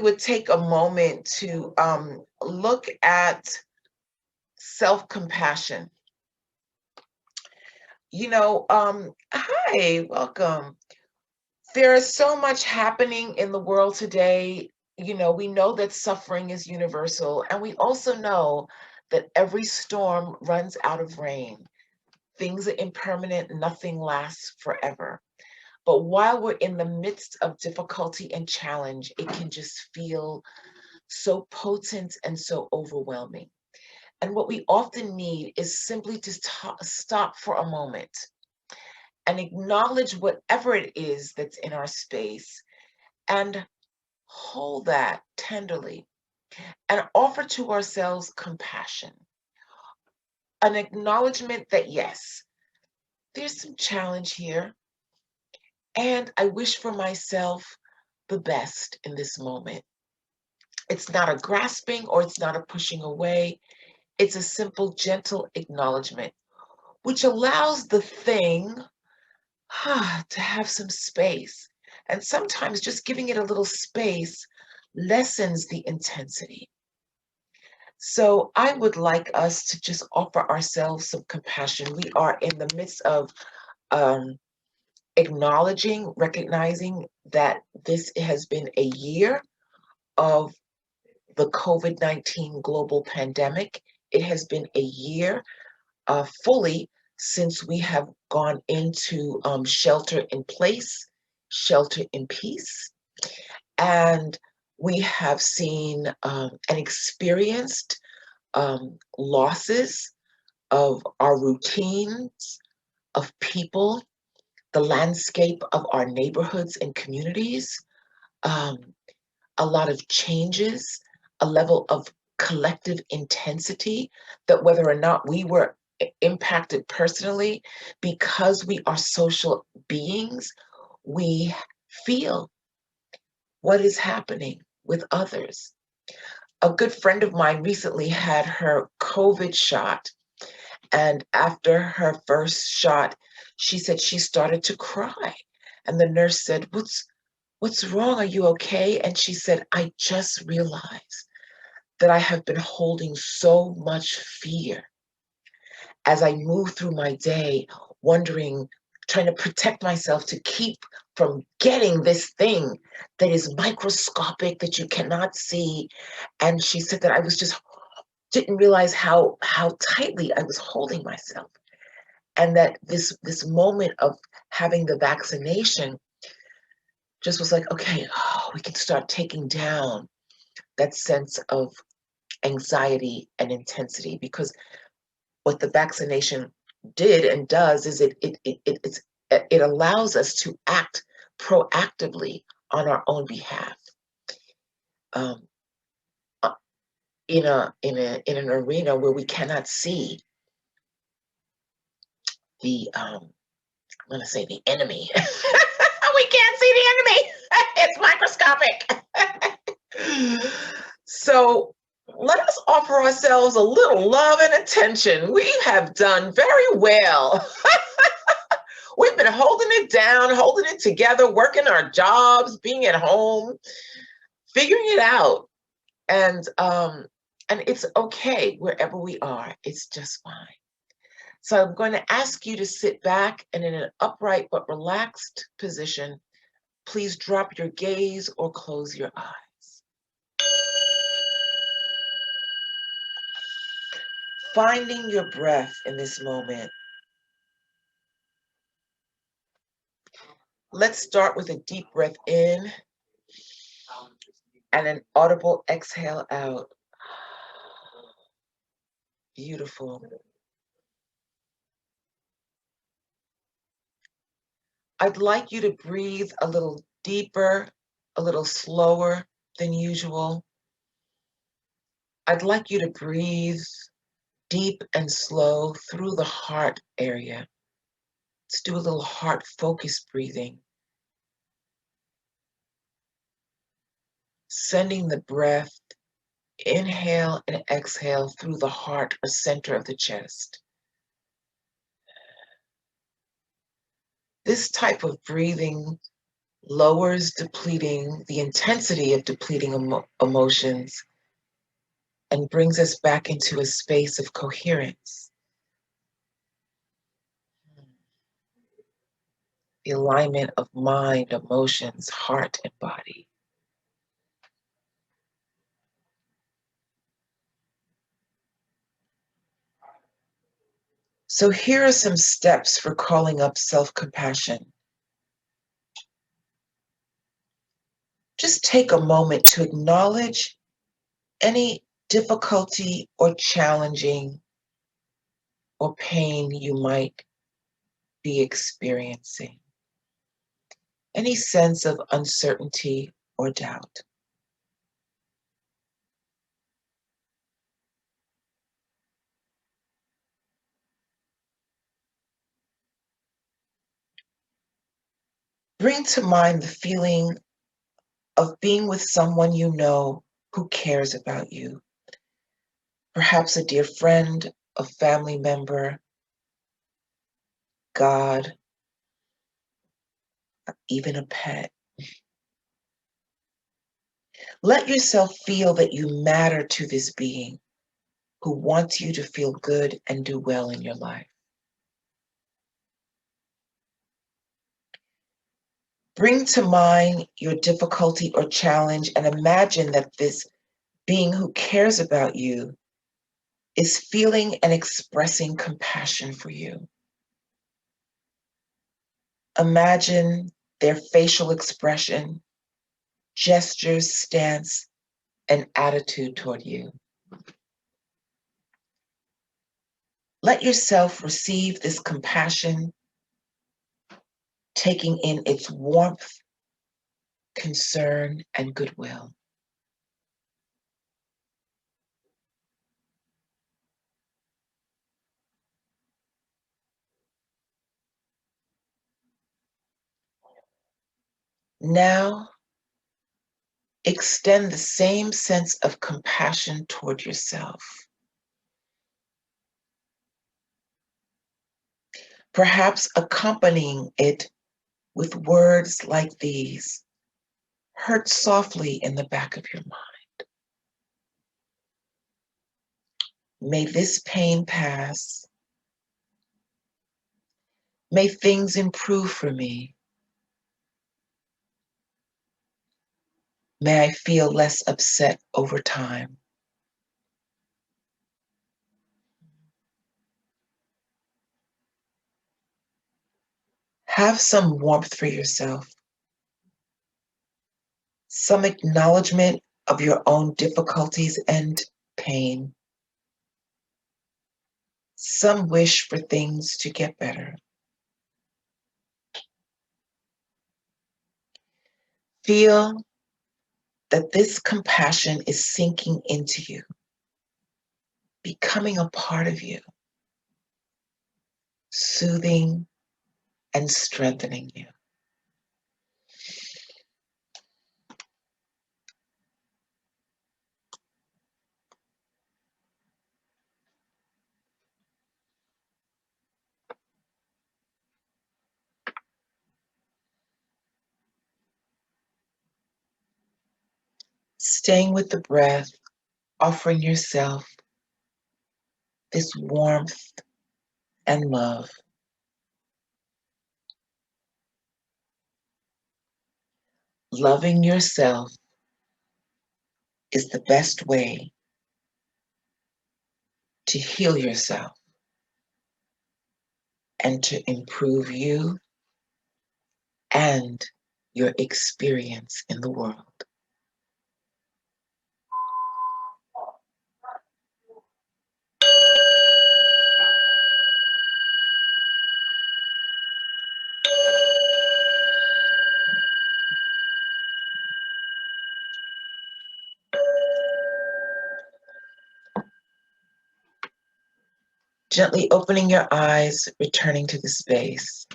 would take a moment to look at self-compassion. Hi, welcome. There is so much happening in the world today. We know that suffering is universal, and we also know that every storm runs out of rain. Things are impermanent, nothing lasts forever. But while we're in the midst of difficulty and challenge, it can just feel so potent and so overwhelming. And what we often need is simply to stop for a moment and acknowledge whatever it is that's in our space and hold that tenderly and offer to ourselves compassion, an acknowledgement that yes, there's some challenge here, and I wish for myself the best in this moment. It's not a grasping or it's not a pushing away. It's a simple, gentle acknowledgement, which allows the thing to have some space. And sometimes just giving it a little space lessens the intensity. So I would like us to just offer ourselves some compassion. We are in the midst of acknowledging, recognizing that this has been a year of the COVID-19 global pandemic. It has been a year fully since we have gone into shelter in place, shelter in peace. And we have seen and experienced losses of our routines, of people, the landscape of our neighborhoods and communities, um, a lot of changes, a level of collective intensity that whether or not we were impacted personally, because we are social beings, we feel what is happening with others. A good friend of mine recently had her COVID shot, and after her first shot, she said she started to cry. And the nurse said, What's wrong? Are you okay? And she said, I just realized that I have been holding so much fear as I move through my day, wondering, trying to protect myself to keep from getting this thing that is microscopic that you cannot see. And she said that I was just didn't realize how tightly I was holding myself. And that this moment of having the vaccination just was like, okay, we can start taking down that sense of anxiety and intensity, because what the vaccination did and does is it allows us to act proactively on our own behalf, um, in an arena where we cannot see the I'm going to say the enemy. We can't see the enemy. It's microscopic. So let us offer ourselves a little love and attention. We have done very well. We've been holding it down, holding it together, working our jobs, being at home, figuring it out. And it's okay wherever we are. It's just fine. So I'm going to ask you to sit back and in an upright but relaxed position, please drop your gaze or close your eyes. Finding your breath in this moment. Let's start with a deep breath in and an audible exhale out. Beautiful. I'd like you to breathe a little deeper, a little slower than usual. I'd like you to breathe deep and slow through the heart area. Let's do a little heart-focused breathing. Sending the breath, inhale and exhale through the heart or center of the chest. This type of breathing lowers the intensity of depleting emotions, and brings us back into a space of coherence. The alignment of mind, emotions, heart, and body. So here are some steps for calling up self-compassion. Just take a moment to acknowledge any difficulty or challenging or pain you might be experiencing. Any sense of uncertainty or doubt. Bring to mind the feeling of being with someone you know who cares about you. Perhaps a dear friend, a family member, God, even a pet. Let yourself feel that you matter to this being who wants you to feel good and do well in your life. Bring to mind your difficulty or challenge and imagine that this being who cares about you is feeling and expressing compassion for you. Imagine their facial expression, gestures, stance, and attitude toward you. Let yourself receive this compassion, taking in its warmth, concern, and goodwill. Now, extend the same sense of compassion toward yourself. Perhaps accompanying it with words like these: hurt softly in the back of your mind. May this pain pass. May things improve for me. May I feel less upset over time. Have some warmth for yourself, some acknowledgement of your own difficulties and pain, some wish for things to get better. Feel that this compassion is sinking into you, becoming a part of you, soothing and strengthening you. Staying with the breath, offering yourself this warmth and love. Loving yourself is the best way to heal yourself and to improve you and your experience in the world. Gently opening your eyes, returning to the space.